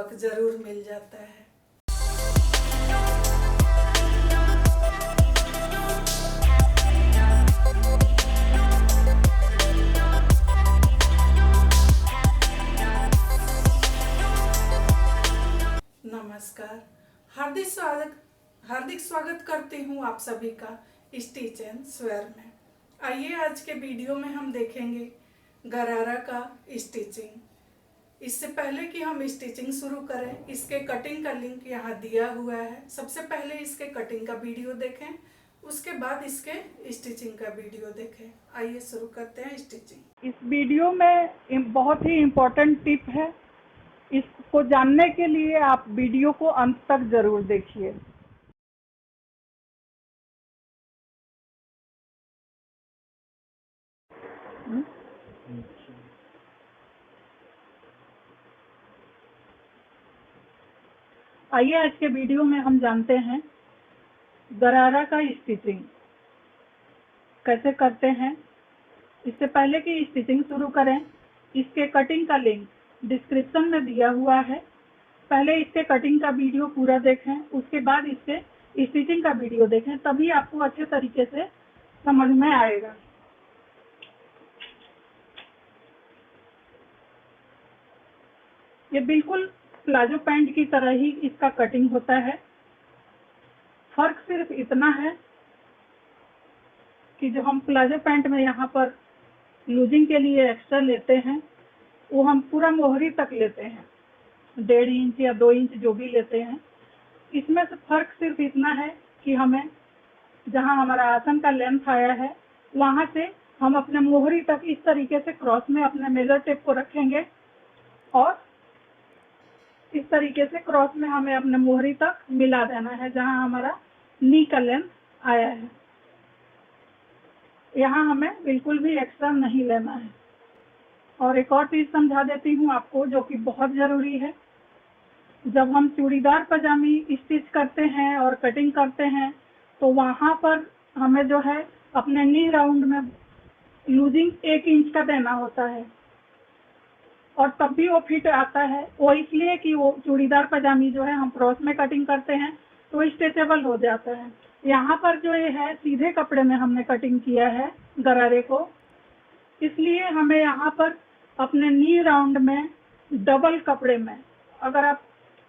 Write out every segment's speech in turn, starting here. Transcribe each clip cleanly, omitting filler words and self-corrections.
सबक जरूर मिल जाता है। नमस्कार, हार्दिक स्वागत करती हूँ आप सभी का स्टिच एंड स्वेयर में। आइए आज के वीडियो में हम देखेंगे गरारा का स्टिचिंग। इससे पहले कि हम स्टिचिंग शुरू करें, इसके कटिंग का लिंक यहाँ दिया हुआ है। सबसे पहले इसके कटिंग का वीडियो देखें, उसके बाद इसके स्टिचिंग का वीडियो देखें। आइए शुरू करते हैं स्टिचिंग। इस वीडियो में बहुत ही इम्पोर्टेंट टिप है। इसको जानने के लिए आप वीडियो को अंत तक जरूर देखिए। आइए आज के वीडियो में हम जानते हैं गरारा का स्टिचिंग कैसे करते हैं। इससे पहले कि स्टिचिंग शुरू करें, इसके कटिंग का लिंक डिस्क्रिप्शन में दिया हुआ है। पहले इसके कटिंग का वीडियो पूरा देखें, उसके बाद इसके स्टिचिंग का वीडियो देखें, तभी आपको अच्छे तरीके से समझ में आएगा। ये बिल्कुल प्लाजो पैंट की तरह ही इसका कटिंग होता है। फर्क सिर्फ इतना है कि जो हम प्लाजो पैंट में यहाँ पर लूजिंग के लिए एक्स्ट्रा लेते हैं, वो हम पूरा मोहरी तक लेते हैं, 1.5 इंच या 2 इंच जो भी लेते हैं। इसमें से फर्क सिर्फ इतना है कि हमें जहाँ हमारा आसन का लेंथ आया है, वहाँ से हम अपने मोहरी तक इस तरीके से क्रॉस में अपने मेजर टेप को रखेंगे और इस तरीके से क्रॉस में हमें अपने मोहरी तक मिला देना है जहाँ हमारा नी का लेंथ आया है। यहाँ हमें बिल्कुल भी एक्स्ट्रा नहीं लेना है। और एक और चीज समझा देती हूँ आपको, जो कि बहुत जरूरी है। जब हम चूड़ीदार पजामी स्टिच करते हैं और कटिंग करते हैं, तो वहाँ पर हमें जो है अपने नी राउंड में लूजिंग 1 इंच का देना होता है, और तब भी वो फिट आता है। वो इसलिए कि वो चूड़ीदार पजामी जो है हम क्रॉस में कटिंग करते हैं तो स्ट्रेचेबल हो जाता है। यहाँ पर जो ये है सीधे कपड़े में हमने कटिंग किया है गरारे को, इसलिए हमें यहाँ पर अपने नी राउंड में डबल कपड़े में, अगर आप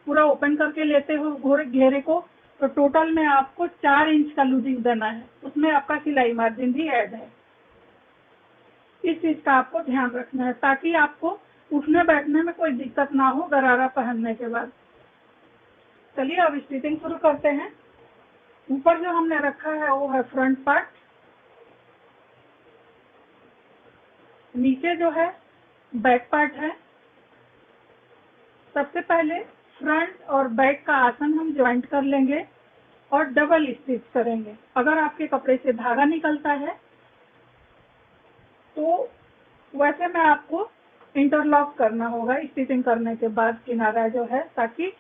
पूरा ओपन करके लेते हो घेरे को, तो टोटल में आपको 4 इंच का लूजिंग देना है। उसमें आपका सिलाई मार्जिन भी ऐड है। इस चीज का आपको ध्यान रखना है ताकि आपको उठने बैठने में कोई दिक्कत ना हो गरारा पहनने के बाद। चलिए अब स्टिचिंग शुरू करते हैं। ऊपर जो हमने रखा है वो है फ्रंट पार्ट, नीचे जो है बैक पार्ट है। सबसे पहले फ्रंट और बैक का आसन हम ज्वाइंट कर लेंगे और डबल स्टिच करेंगे। अगर आपके कपड़े से धागा निकलता है तो वैसे में आपको इंटरलॉक करना होगा स्टिचिंग करने के बाद किनारा जो है, ताकि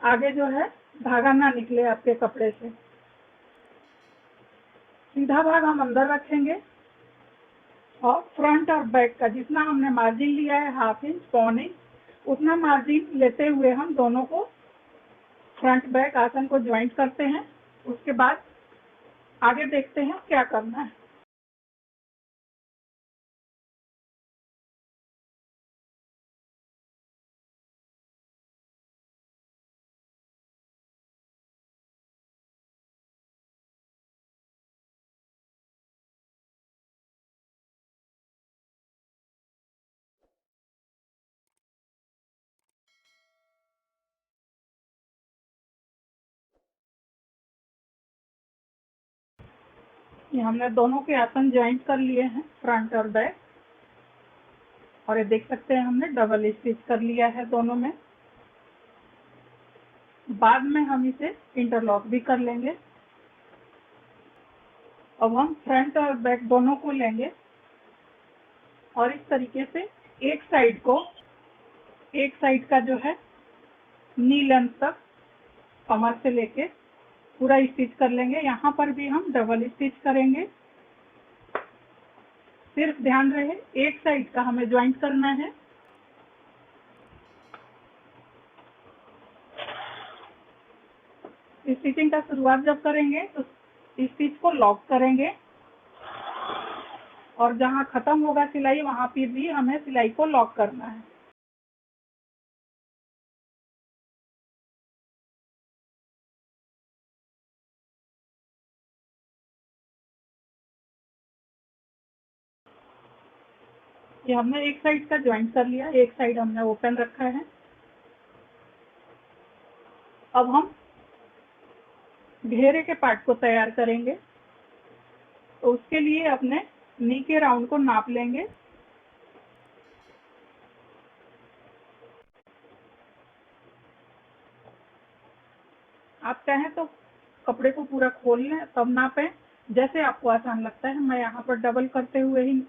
आगे जो है धागा ना निकले आपके कपड़े से। सीधा भाग हम अंदर रखेंगे और फ्रंट और बैक का जितना हमने मार्जिन लिया है, 1/2 इंच, 1/4 इंच, उतना मार्जिन लेते हुए हम दोनों को फ्रंट बैक आसन को ज्वाइंट करते हैं। उसके बाद आगे देखते हैं क्या करना है। ये हमने दोनों के आसन ज्वाइंट कर लिए हैं, फ्रंट और बैक, और ये देख सकते हैं हमने डबल स्टिच कर लिया है दोनों में। बाद में हम इसे इंटरलॉक भी कर लेंगे। अब हम फ्रंट और बैक दोनों को लेंगे और इस तरीके से एक साइड का जो है नी लेंथ तक कमर से लेके पूरा स्टिच कर लेंगे। यहाँ पर भी हम डबल स्टिच करेंगे। सिर्फ ध्यान रहे एक साइड का हमें ज्वाइंट करना है। स्टिचिंग का शुरुआत जब करेंगे तो स्टिच को लॉक करेंगे और जहाँ खत्म होगा सिलाई वहाँ पे भी हमें सिलाई को लॉक करना है। ये हमने एक साइड का ज्वाइंट कर लिया, एक साइड हमने ओपन रखा है। अब हम घेरे के पार्ट को तैयार करेंगे, तो उसके लिए अपने नी के राउंड को नाप लेंगे। आप चाहें तो कपड़े को पूरा खोल लें तब नापें, जैसे आपको आसान लगता है। मैं यहाँ पर डबल करते हुए ही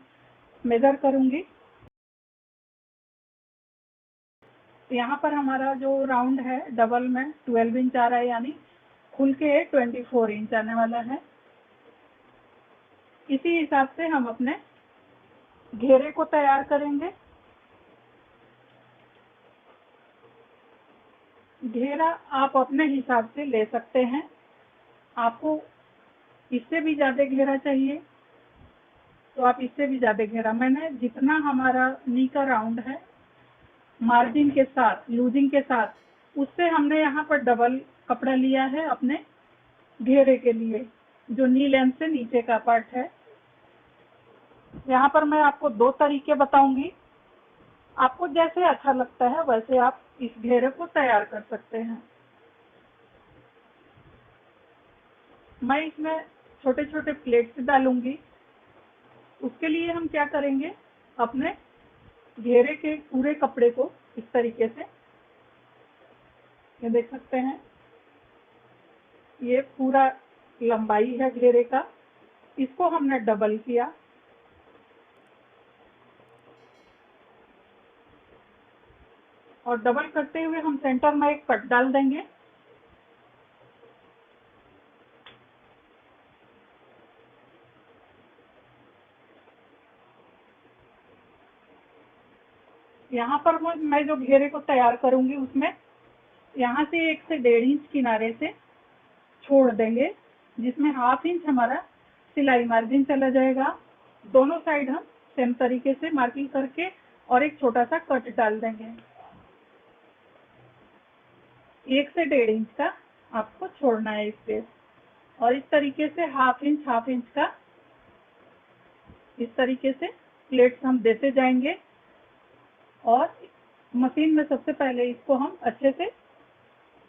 मेजर करूंगी। यहाँ पर हमारा जो राउंड है डबल में 12 इंच आ रहा है, यानी खुल के 24 इंच आने वाला है। इसी हिसाब से हम अपने घेरे को तैयार करेंगे। घेरा आप अपने हिसाब से ले सकते हैं। आपको इससे भी ज़्यादा घेरा चाहिए तो आप इससे भी ज़्यादा घेरा, मैंने जितना हमारा नी का राउंड है मार्जिन के साथ, लूजिंग के साथ, उससे हमने यहाँ पर डबल कपड़ा लिया है अपने घेरे के लिए, जो नी लेंथ से नीचे का पार्ट है। यहाँ पर मैं आपको 2 तरीके बताऊंगी। आपको जैसे अच्छा लगता है वैसे आप इस घेरे को तैयार कर सकते हैं। मैं इसमें छोटे छोटे प्लेट्स डालूंगी। उसके लिए हम क्या करेंगे, अपने घेरे के पूरे कपड़े को इस तरीके से, ये देख सकते हैं, ये पूरा लंबाई है घेरे का, इसको हमने डबल किया। और डबल करते हुए हम सेंटर में एक कट डाल देंगे। यहाँ पर मैं जो घेरे को तैयार करूंगी उसमें यहाँ से 1 से 1.5 इंच किनारे से छोड़ देंगे, जिसमें ½ इंच हमारा सिलाई मार्जिन चला जाएगा। दोनों साइड हम सेम तरीके से मार्किंग करके और एक छोटा सा कट डाल देंगे। 1 से 1.5 इंच का आपको छोड़ना है स्पेस, और इस तरीके से ½ इंच का इस तरीके से प्लेट्स हम देते जाएंगे। और मशीन में सबसे पहले इसको हम अच्छे से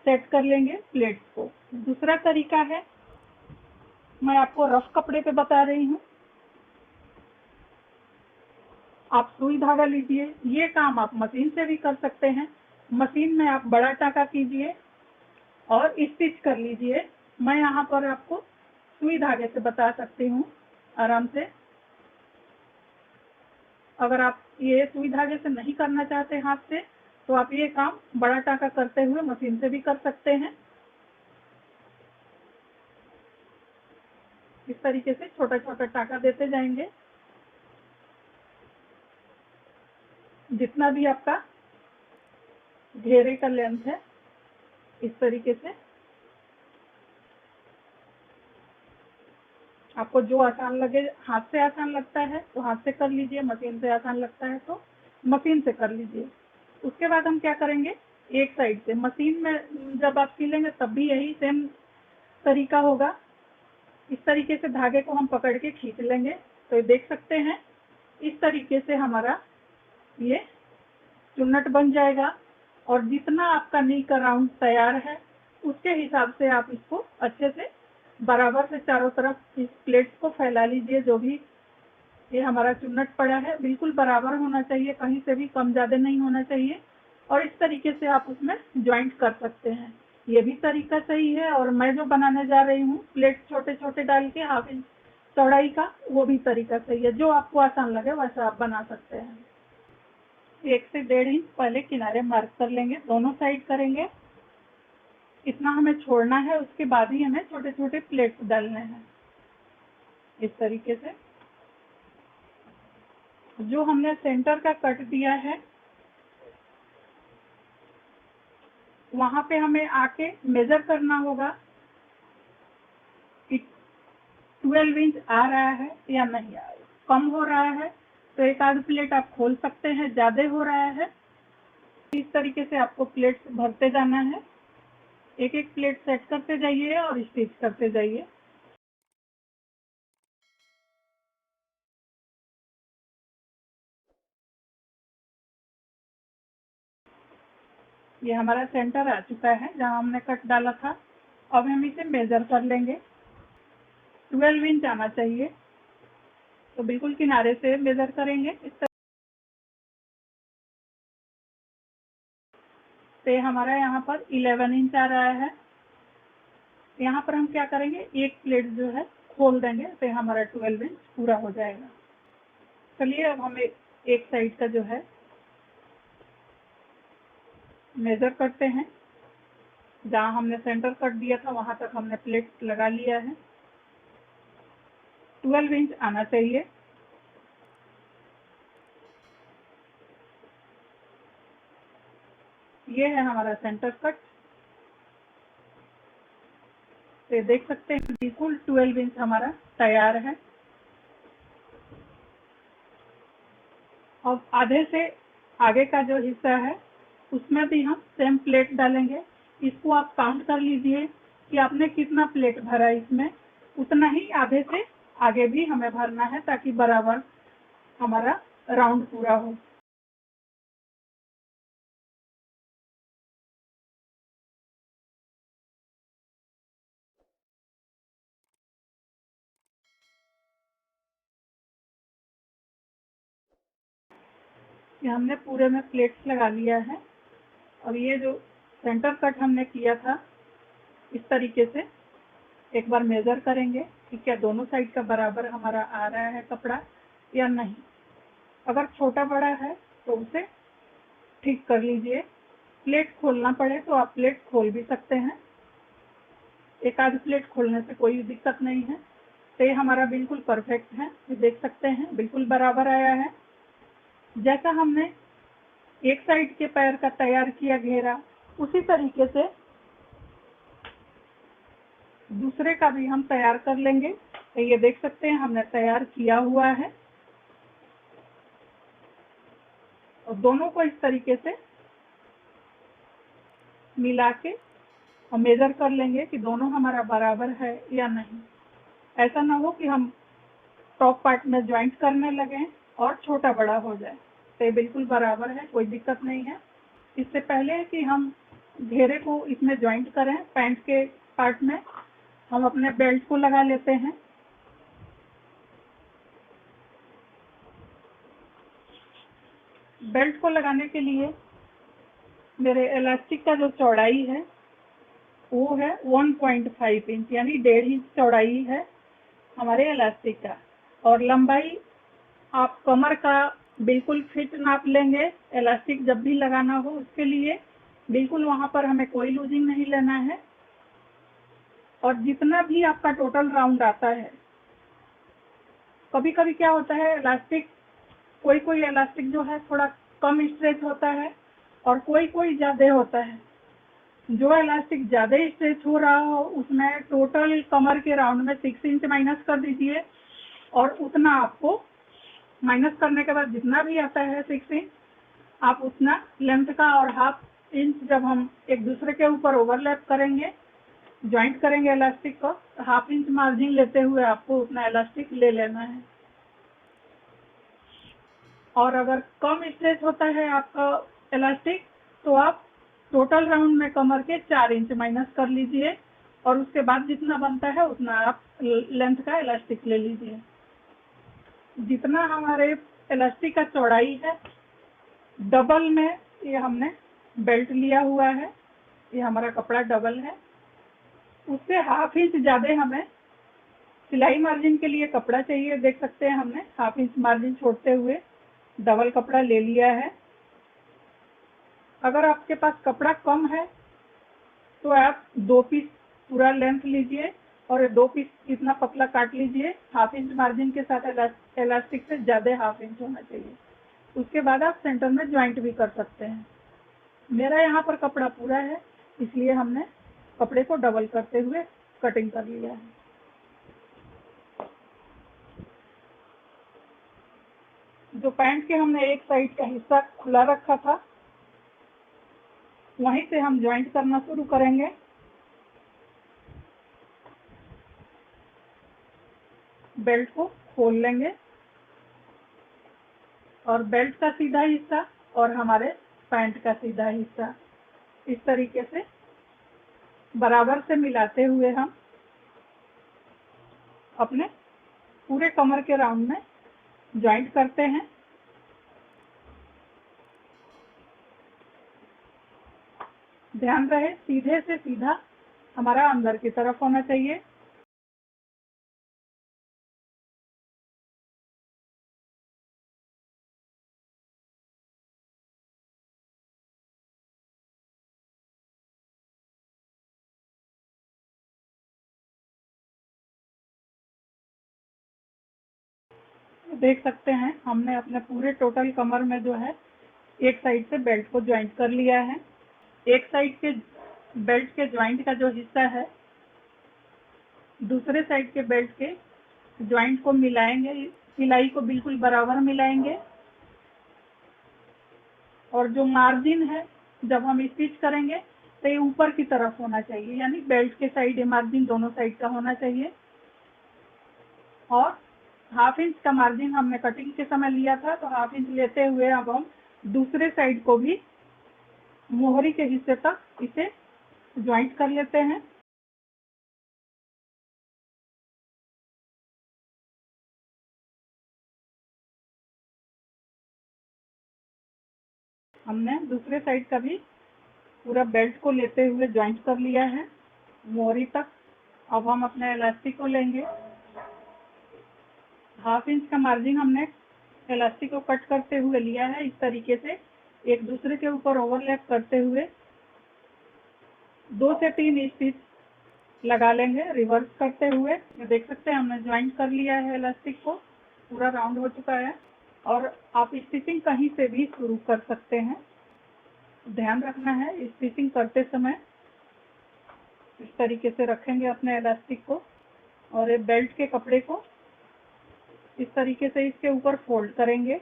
सेट कर लेंगे प्लेट्स को। दूसरा तरीका है, मैं आपको रफ कपड़े पे बता रही हूँ। आप सुई धागा लीजिए, ये काम आप मशीन से भी कर सकते हैं। मशीन में आप बड़ा टाका कीजिए और स्टिच कर लीजिए। मैं यहाँ पर आपको सुई धागे से बता सकती हूँ आराम से। अगर आप ये सुई धागे से नहीं करना चाहते हाथ से, तो आप ये काम बड़ा टाका करते हुए मशीन से भी कर सकते हैं। इस तरीके से छोटा छोटा टाका देते जाएंगे, जितना भी आपका घेरे का लेंथ है। इस तरीके से आपको जो आसान लगे, हाथ से आसान लगता है तो हाथ से कर लीजिए, मशीन से आसान लगता है तो मशीन से कर लीजिए। उसके बाद हम क्या करेंगे, एक साइड से मशीन में जब आप सिलेंगे तब भी यही सेम तरीका होगा। इस तरीके से धागे को हम पकड़ के खींच लेंगे, तो देख सकते हैं इस तरीके से हमारा ये चुन्नट बन जाएगा। और जितना आपका नी का राउंड तैयार है उसके हिसाब से आप इसको अच्छे से बराबर से चारों तरफ इस प्लेट्स को फैला लीजिए। जो भी ये हमारा चुन्नट पड़ा है बिल्कुल बराबर होना चाहिए, कहीं से भी कम ज़्यादा नहीं होना चाहिए। और इस तरीके से आप उसमें ज्वाइंट कर सकते हैं। ये भी तरीका सही है। और मैं जो बनाने जा रही हूँ प्लेट छोटे छोटे डाल के ½ इंच चौड़ाई का, वो भी तरीका सही है। जो आपको आसान लगे वैसा आप बना सकते हैं। 1 से 1.5 इंच पहले किनारे मार्क कर लेंगे, दोनों साइड करेंगे। इतना हमें छोड़ना है, उसके बाद ही हमें छोटे छोटे प्लेट्स डालने हैं। इस तरीके से जो हमने सेंटर का कट दिया है वहां पे हमें आके मेजर करना होगा 12 इंच आ रहा है या नहीं आ रहा है। कम हो रहा है तो एक आध प्लेट आप खोल सकते हैं, ज़्यादा हो रहा है इस तरीके से आपको प्लेट भरते जाना है। एक एक प्लेट सेट करते जाइए और स्टिच करते जाइए। ये हमारा सेंटर आ चुका है जहाँ हमने कट डाला था। अब हम इसे मेजर कर लेंगे। 12 इंच आना चाहिए, तो बिल्कुल किनारे से मेजर करेंगे। इस तरह से हमारा यहाँ पर 11 इंच आ रहा है। यहाँ पर हम क्या करेंगे, एक प्लेट जो है खोल देंगे, तो हमारा 12 इंच पूरा हो जाएगा। चलिए अब हम एक साइड का जो है मेजर करते हैं। जहाँ हमने सेंटर कट दिया था वहां तक हमने प्लेट लगा लिया है। 12 इंच आना चाहिए। ये है हमारा सेंटर कट। तो देख सकते हैं बिल्कुल 12 इंच हमारा तैयार है। अब आधे से आगे का जो हिस्सा है उसमें भी हम सेम प्लेट डालेंगे। इसको आप काउंट कर लीजिए कि आपने कितना प्लेट भरा इसमें, उतना ही आधे से आगे भी हमें भरना है ताकि बराबर हमारा राउंड पूरा हो। ये हमने पूरे में प्लेट्स लगा लिया है। और ये जो सेंटर कट हमने किया था इस तरीके से एक बार मेजर करेंगे कि क्या दोनों साइड का बराबर हमारा आ रहा है कपड़ा या नहीं। अगर छोटा बड़ा है तो उसे ठीक कर लीजिए। प्लेट खोलना पड़े तो आप प्लेट खोल भी सकते हैं। एक आध प्लेट खोलने से कोई दिक्कत नहीं है। तो ये हमारा बिल्कुल परफेक्ट है। ये देख सकते हैं बिल्कुल बराबर आया है। जैसा हमने एक साइड के पैर का तैयार किया घेरा, उसी तरीके से दूसरे का भी हम तैयार कर लेंगे। तो ये देख सकते हैं हमने तैयार किया हुआ है। और दोनों को इस तरीके से मिला के और मेजर कर लेंगे कि दोनों हमारा बराबर है या नहीं। ऐसा ना हो कि हम टॉप पार्ट में ज्वाइंट करने लगे और छोटा बड़ा हो जाए। तो ये बिल्कुल बराबर है, कोई दिक्कत नहीं है। इससे पहले कि हम घेरे को इसमें ज्वाइंट करें पैंट के पार्ट में, हम अपने बेल्ट को लगा लेते हैं। बेल्ट को लगाने के लिए मेरे इलास्टिक का जो चौड़ाई है वो है 1.5 इंच, यानी 1.5 इंच चौड़ाई है हमारे इलास्टिक का। और लंबाई आप कमर का बिल्कुल फिट नाप लेंगे। इलास्टिक जब भी लगाना हो उसके लिए बिल्कुल वहां पर हमें कोई लूजिंग नहीं लेना है। और जितना भी आपका टोटल राउंड आता है, कभी कभी क्या होता है इलास्टिक, कोई कोई इलास्टिक जो है थोड़ा कम स्ट्रेच होता है और कोई कोई ज्यादा होता है। जो इलास्टिक ज्यादा स्ट्रेच हो रहा हो उसमें टोटल कमर के राउंड में 6 इंच माइनस कर दीजिए। और उतना आपको माइनस करने के बाद जितना भी आता है 6 इंच, आप उतना लेंथ का और हाफ इंच जब हम एक दूसरे के ऊपर ओवरलैप करेंगे, ज्वाइंट करेंगे इलास्टिक को, तो हाफ इंच मार्जिन लेते हुए आपको उतना इलास्टिक ले लेना है। और अगर कम स्ट्रेच होता है आपका इलास्टिक तो आप टोटल राउंड में कमर के 4 इंच माइनस कर लीजिए और उसके बाद जितना बनता है उतना आप लेंथ का इलास्टिक ले लीजिए। जितना हमारे इलास्टिक का चौड़ाई है डबल में ये हमने बेल्ट लिया हुआ है, ये हमारा कपड़ा डबल है, उससे हाफ इंच ज्यादा हमें सिलाई मार्जिन के लिए कपड़ा चाहिए। देख सकते हैं हमने हाफ इंच मार्जिन छोड़ते हुए डबल कपड़ा ले लिया है। अगर आपके पास कपड़ा कम है तो आप 2 पीस पूरा लेंथ लीजिए और 2 पीस इतना पतला काट लीजिए। हाफ इंच मार्जिन के साथ इलास्टिक से ज्यादा हाफ इंच होना चाहिए। उसके बाद आप सेंटर में ज्वाइंट भी कर सकते हैं। मेरा यहाँ पर कपड़ा पूरा है इसलिए हमने कपड़े को डबल करते हुए कटिंग कर लिया है। जो पैंट के हमने एक साइड का हिस्सा खुला रखा था, वहीं से हम ज्वाइंट करना शुरू करेंगे। बेल्ट को खोल लेंगे और बेल्ट का सीधा हिस्सा और हमारे पैंट का सीधा हिस्सा इस तरीके से बराबर से मिलाते हुए हम अपने पूरे कमर के राउंड में ज्वाइंट करते हैं। ध्यान रहे सीधे से सीधा हमारा अंदर की तरफ होना चाहिए। देख सकते हैं हमने अपने पूरे टोटल कमर में जो है एक साइड से बेल्ट को ज्वाइंट कर लिया है। एक साइड के बेल्ट के ज्वाइंट का जो हिस्सा है दूसरे साइड के बेल्ट के ज्वाइंट को मिलाएंगे, सिलाई को बिल्कुल बराबर मिलाएंगे और जो मार्जिन है जब हम स्टिच करेंगे तो ये ऊपर की तरफ होना चाहिए, यानी बेल्ट के साइड मार्जिन दोनों साइड का होना चाहिए। और ½ इंच का मार्जिन हमने कटिंग के समय लिया था, तो ½ इंच लेते हुए अब हम दूसरे साइड को भी मोहरी के हिस्से तक इसे ज्वाइंट कर लेते हैं। हमने दूसरे साइड का भी पूरा बेल्ट को लेते हुए ज्वाइंट कर लिया है मोहरी तक। अब हम अपने इलास्टिक को लेंगे। ½ इंच का मार्जिन हमने इलास्टिक को कट करते हुए लिया है। इस तरीके से एक दूसरे के ऊपर ओवरलैप करते हुए 2 से 3 स्टिच लगा लेंगे रिवर्स करते हुए। ये देख सकते हैं हमने ज्वाइंट कर लिया है इलास्टिक को, पूरा राउंड हो चुका है। और आप स्टिचिंग कहीं से भी शुरू कर सकते हैं। ध्यान रखना है स्टिचिंग करते समय इस तरीके से रखेंगे अपने इलास्टिक को और ये बेल्ट के कपड़े को इस तरीके से इसके ऊपर फोल्ड करेंगे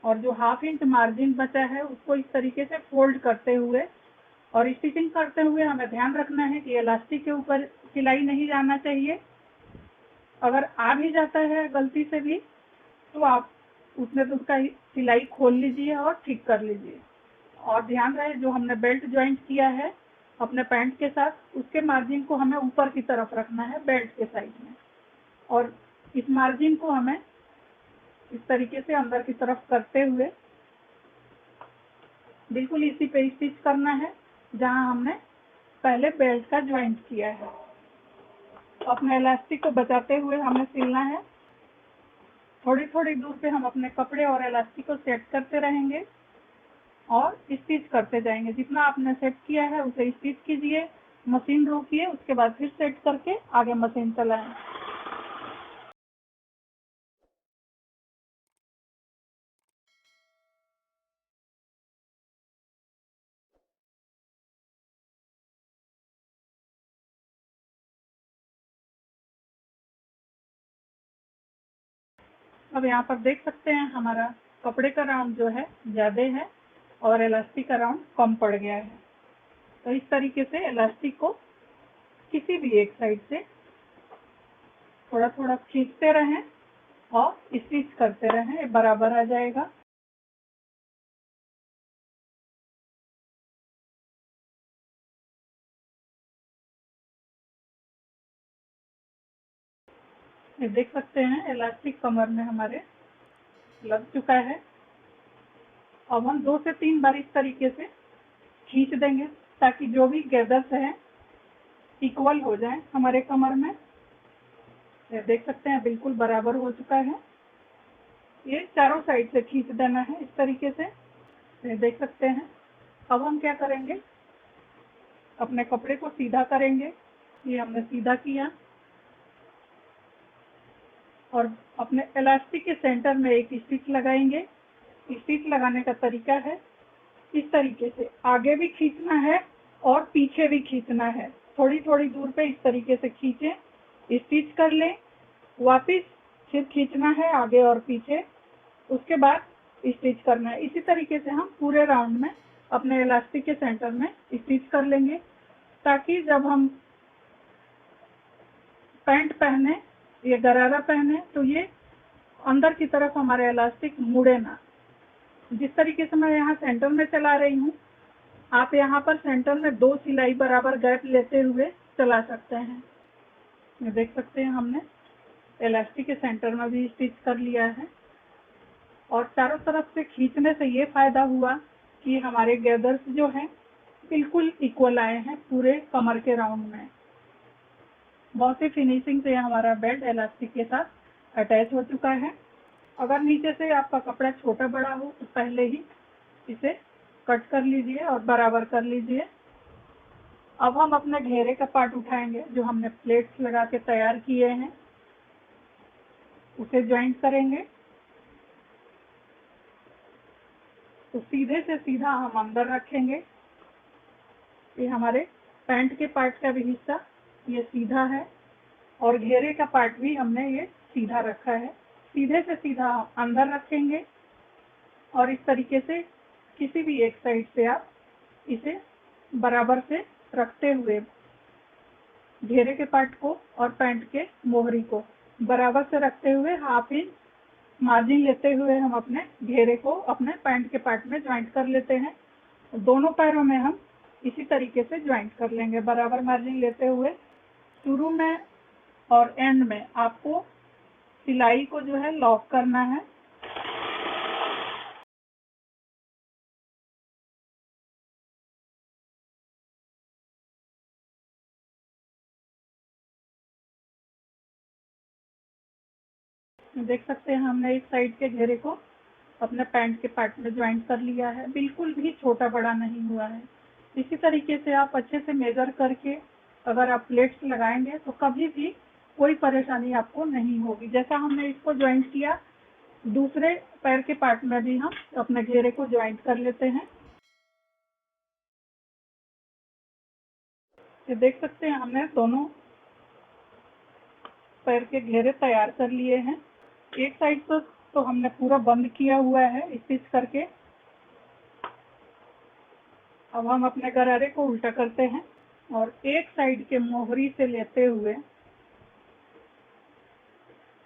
और जो ½ इंच मार्जिन बचा है उसको इस तरीके से फोल्ड करते हुए और स्टिचिंग करते हुए हमें ध्यान रखना है कि इलास्टिक के ऊपर सिलाई नहीं जाना चाहिए। अगर आ भी जाता है गलती से भी तो आप उसमें तो उसका सिलाई खोल लीजिए और ठीक कर लीजिए। और ध्यान रहे जो हमने बेल्ट ज्वाइंट किया है अपने पैंट के साथ उसके मार्जिन को हमें ऊपर की तरफ रखना है बेल्ट के साइड में, और इस मार्जिन को हमें इस तरीके से अंदर की तरफ करते हुए बिल्कुल इसी पे स्टिच करना है जहां हमने पहले बेल्ट का ज्वाइंट किया है। अपने इलास्टिक को बचाते हुए हमें सिलना है। थोड़ी थोड़ी दूर पे हम अपने कपड़े और इलास्टिक को सेट करते रहेंगे और स्टिच करते जाएंगे। जितना आपने सेट किया है उसे स्टिच कीजिए, मशीन रोकिए, उसके बाद फिर सेट करके आगे मशीन चलाएं। अब यहाँ पर देख सकते हैं हमारा कपड़े का राउंड जो है ज्यादा है और इलास्टिक का राउंड कम पड़ गया है। तो इस तरीके से इलास्टिक को किसी भी एक साइड से थोड़ा थोड़ा खींचते रहें और स्टिच करते रहें, बराबर आ जाएगा। ये देख सकते हैं इलास्टिक कमर में हमारे लग चुका है। अब हम 2 से 3 बार इस तरीके से खींच देंगे ताकि जो भी गैदर्स हैं इक्वल हो जाए हमारे कमर में। ये देख सकते हैं बिल्कुल बराबर हो चुका है। ये चारों साइड से खींच देना है इस तरीके से। ये देख सकते हैं। अब हम क्या करेंगे, अपने कपड़े को सीधा करेंगे। ये हमने सीधा किया और अपने इलास्टिक के सेंटर में एक स्टिच लगाएंगे। स्टिच लगाने का तरीका है इस तरीके से, आगे भी खींचना है और पीछे भी खींचना है। थोड़ी थोड़ी दूर पे इस तरीके से खींचें, स्टिच कर लें, वापिस सिर्फ खींचना है आगे और पीछे, उसके बाद स्टिच करना है। इसी तरीके से हम पूरे राउंड में अपने इलास्टिक के सेंटर में स्टिच कर लेंगे, ताकि जब हम पैंट पहने, ये गरारा पहने, तो ये अंदर की तरफ हमारे इलास्टिक मुड़े ना। जिस तरीके से मैं यहाँ सेंटर में चला रही हूँ, आप यहाँ पर सेंटर में 2 सिलाई बराबर गैप लेते हुए चला सकते हैं। ये देख सकते हैं हमने इलास्टिक के सेंटर में भी स्टिच कर लिया है, और चारों तरफ से खींचने से ये फायदा हुआ कि हमारे गैदर्स जो हैं बिल्कुल इक्वल आए हैं पूरे कमर के राउंड में। बहुत ही फिनिशिंग से हमारा बेल्ट इलास्टिक के साथ अटैच हो चुका है। अगर नीचे से आपका कपड़ा छोटा बड़ा हो तो पहले ही इसे कट कर लीजिए और बराबर कर लीजिए। अब हम अपने घेरे का पार्ट उठाएंगे, जो हमने प्लेट्स लगा के तैयार किए हैं, उसे ज्वाइंट करेंगे। तो सीधे से सीधा हम अंदर रखेंगे। ये हमारे पैंट के पार्ट का भी हिस्सा ये सीधा है, और घेरे का पार्ट भी हमने ये सीधा रखा है। सीधे से सीधा अंदर रखेंगे, और इस तरीके से किसी भी एक साइड से आप इसे बराबर से रखते हुए घेरे के पार्ट को और पैंट के मोहरी को बराबर से रखते हुए 1/2 इंच मार्जिन लेते हुए हम अपने घेरे को अपने पैंट के पार्ट में ज्वाइंट कर लेते हैं। दोनों पैरों में हम इसी तरीके से ज्वाइंट कर लेंगे बराबर मार्जिन लेते हुए। शुरू में और एंड में आपको सिलाई को जो है लॉक करना है। देख सकते हैं हमने इस साइड के घेरे को अपने पैंट के पार्ट में ज्वाइंट कर लिया है, बिल्कुल भी छोटा बड़ा नहीं हुआ है। इसी तरीके से आप अच्छे से मेजर करके अगर आप प्लेट्स लगाएंगे तो कभी भी कोई परेशानी आपको नहीं होगी। जैसा हमने इसको ज्वाइंट किया, दूसरे पैर के पार्ट में भी हम अपने घेरे को ज्वाइंट कर लेते हैं। ये देख सकते हैं हमने दोनों पैर के घेरे तैयार कर लिए हैं। एक साइड तो हमने पूरा बंद किया हुआ है स्टिच करके। अब हम अपने गरारे को उल्टा करते हैं और एक साइड के मोहरी से लेते हुए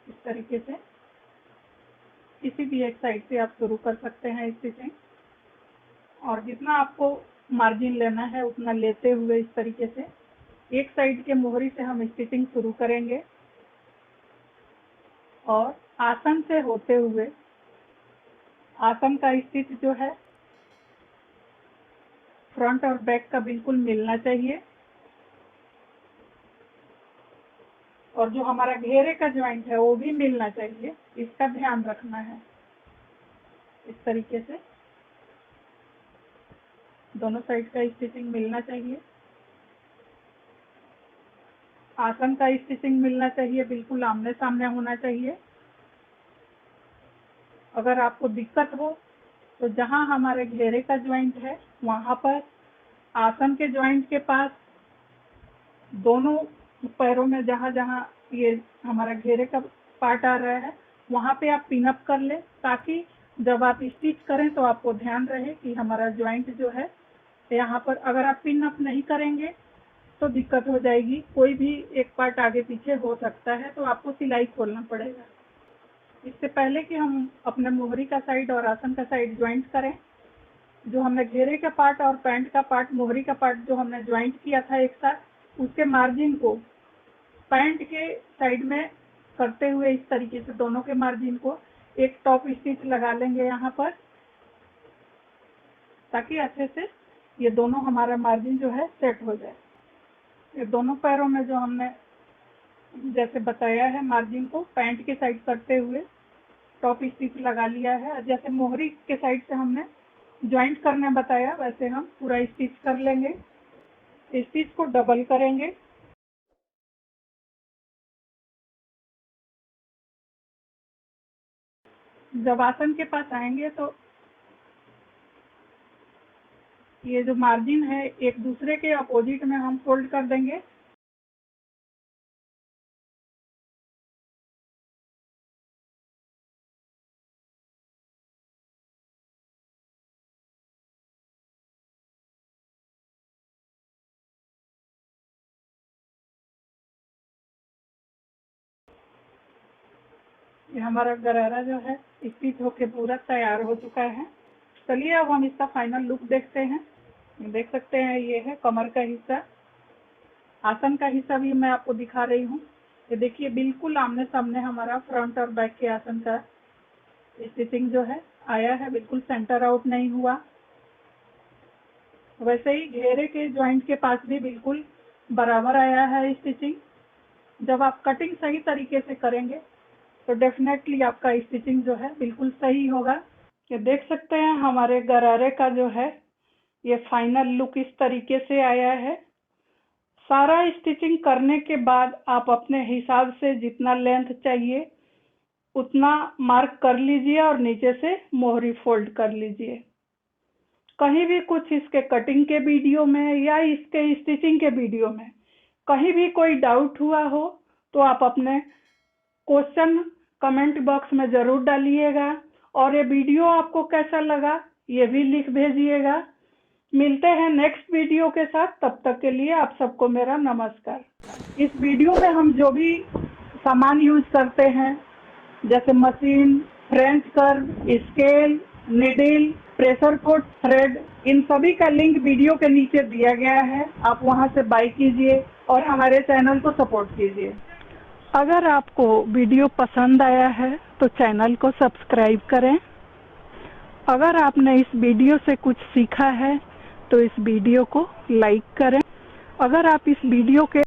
इस तरीके से किसी भी एक साइड से आप शुरू कर सकते हैं स्टिचिंग, और जितना आपको मार्जिन लेना है उतना लेते हुए इस तरीके से एक साइड के मोहरी से हम स्टिचिंग शुरू करेंगे, और आसन से होते हुए आसन का स्टिच जो है फ्रंट और बैक का बिल्कुल मिलना चाहिए, और जो हमारा घेरे का ज्वाइंट है वो भी मिलना चाहिए, इसका ध्यान रखना है। इस तरीके से दोनों साइड का स्टिचिंग मिलना चाहिए। आसन का स्टिचिंग मिलना चाहिए, बिल्कुल आमने सामने होना चाहिए। अगर आपको दिक्कत हो तो जहां हमारे घेरे का ज्वाइंट है वहां पर आसन के ज्वाइंट के पास दोनों पैरों में जहां जहां ये हमारा घेरे का पार्ट आ रहा है वहां पे आप पिन अप कर ले, ताकि जब आप स्टिच करें तो आपको ध्यान रहे कि हमारा ज्वाइंट जो है यहाँ पर। अगर आप पिन अप नहीं करेंगे तो दिक्कत हो जाएगी, कोई भी एक पार्ट आगे पीछे हो सकता है, तो आपको सिलाई खोलना पड़ेगा। इससे पहले कि हम अपने मोहरी का साइड और आसन का साइड ज्वाइंट करें, जो हमने घेरे का पार्ट और पैंट का पार्ट, मोहरी का पार्ट जो हमने ज्वाइंट किया था एक साथ, उसके मार्जिन को पैंट के साइड में करते हुए इस तरीके से दोनों के मार्जिन को एक टॉप स्टिच लगा लेंगे यहाँ पर, ताकि अच्छे से ये दोनों हमारा मार्जिन जो है सेट हो जाए। ये दोनों पैरों में जो हमने जैसे बताया है मार्जिन को पैंट के साइड करते हुए टॉप स्टिच लगा लिया है। जैसे मोहरी के साइड से हमने ज्वाइंट करने बताया वैसे हम पूरा स्टिच कर लेंगे। स्टिच को डबल करेंगे। जब आसन के पास आएंगे तो ये जो मार्जिन है एक दूसरे के अपोजिट में हम फोल्ड कर देंगे, ये हमारा गरारा जो है स्टिच होके पूरा तैयार हो चुका है। चलिए अब हम इसका फाइनल लुक देखते हैं। देख सकते हैं ये है कमर का हिस्सा, आसन का हिस्सा भी मैं आपको दिखा रही हूँ। ये देखिए बिल्कुल आमने सामने हमारा फ्रंट और बैक के आसन का स्टिचिंग जो है आया है, बिल्कुल सेंटर आउट नहीं हुआ। वैसे ही घेरे के जॉइंट के पास भी बिल्कुल बराबर आया है स्टिचिंग। जब आप कटिंग सही तरीके से करेंगे तो डेफिनेटली आपका स्टिचिंग जो है बिल्कुल सही होगा। ये देख सकते हैं हमारे गरारे का जो है ये फाइनल लुक इस तरीके से आया है। सारा स्टिचिंग करने के बाद आप अपने हिसाब से जितना लेंथ चाहिए उतना मार्क कर लीजिए और नीचे से मोहरी फोल्ड कर लीजिए। कहीं भी कुछ इसके कटिंग के वीडियो में या इसके स्टिचिंग के वीडियो में कहीं भी कोई डाउट हुआ हो तो आप अपने क्वेश्चन कमेंट बॉक्स में ज़रूर डालिएगा और ये वीडियो आपको कैसा लगा ये भी लिख भेजिएगा। मिलते हैं नेक्स्ट वीडियो के साथ, तब तक के लिए आप सबको मेरा नमस्कार। इस वीडियो में हम जो भी सामान यूज करते हैं जैसे machine, French curve, scale, needle, pressure foot, thread, इन सभी का लिंक वीडियो के नीचे दिया गया है। आप वहां से बाय कीजिए और हमारे चैनल को सपोर्ट कीजिए। अगर आपको वीडियो पसंद आया है तो चैनल को सब्सक्राइब करें। अगर आपने इस वीडियो से कुछ सीखा है तो इस वीडियो को लाइक करें। अगर आप इस वीडियो के